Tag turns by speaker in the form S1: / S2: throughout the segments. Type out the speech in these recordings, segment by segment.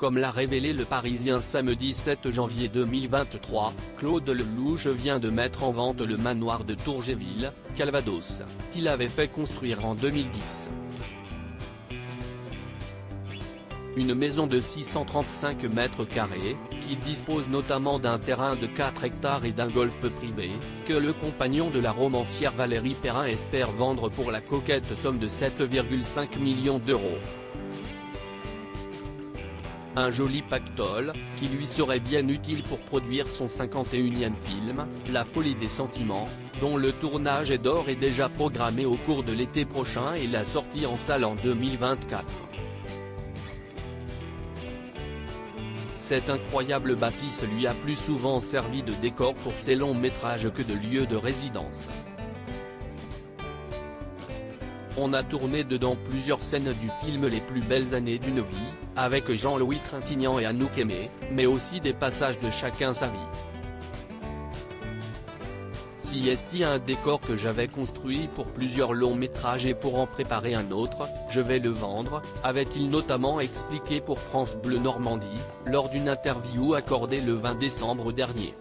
S1: Comme l'a révélé Le Parisien samedi 7 janvier 2023, Claude Lelouch vient de mettre en vente le manoir de Tourgéville, Calvados, qu'il avait fait construire en 2010. Une maison de 635 mètres carrés, qui dispose notamment d'un terrain de 4 hectares et d'un golf privé, que le compagnon de la romancière Valérie Perrin espère vendre pour la coquette somme de 7,5 millions d'euros. Un joli pactole, qui lui serait bien utile pour produire son 51e film, La Folie des Sentiments, dont le tournage est d'ores et déjà programmé au cours de l'été prochain et la sortie en salle en 2024. Cette incroyable bâtisse lui a plus souvent servi de décor pour ses longs métrages que de lieu de résidence. On a tourné dedans plusieurs scènes du film Les plus belles années d'une vie, avec Jean-Louis Trintignant et Anouk Aimée, mais aussi des passages de Chacun sa vie. Si est un décor que j'avais construit pour plusieurs longs métrages et pour en préparer un autre, je vais le vendre, avait-il notamment expliqué pour France Bleu Normandie, lors d'une interview accordée le 20 décembre dernier.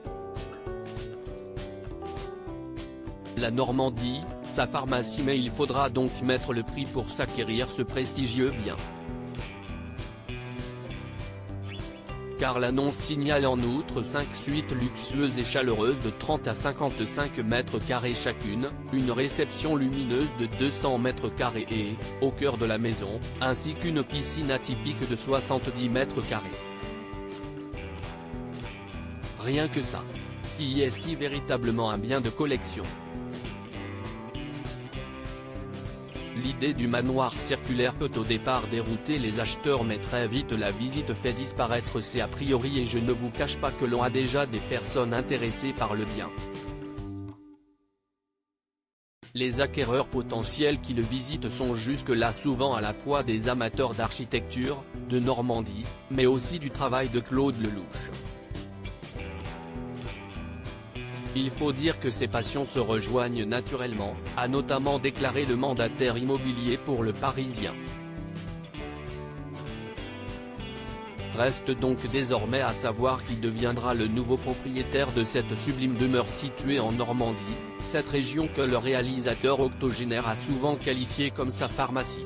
S1: La Normandie, sa pharmacie, mais il faudra donc mettre le prix pour s'acquérir ce prestigieux bien. Car l'annonce signale en outre 5 suites luxueuses et chaleureuses de 30 à 55 mètres carrés chacune, une réception lumineuse de 200 mètres carrés et, au cœur de la maison, ainsi qu'une piscine atypique de 70 mètres carrés. Rien que ça. Si est véritablement un bien de collection. L'idée du manoir circulaire peut au départ dérouter les acheteurs, mais très vite la visite fait disparaître ces a priori et je ne vous cache pas que l'on a déjà des personnes intéressées par le bien. Les acquéreurs potentiels qui le visitent sont jusque-là souvent à la fois des amateurs d'architecture, de Normandie, mais aussi du travail de Claude Lelouch. Il faut dire que ces passions se rejoignent naturellement, a notamment déclaré le mandataire immobilier pour Le Parisien. Reste donc désormais à savoir qui deviendra le nouveau propriétaire de cette sublime demeure située en Normandie, cette région que le réalisateur octogénaire a souvent qualifiée comme sa pharmacie.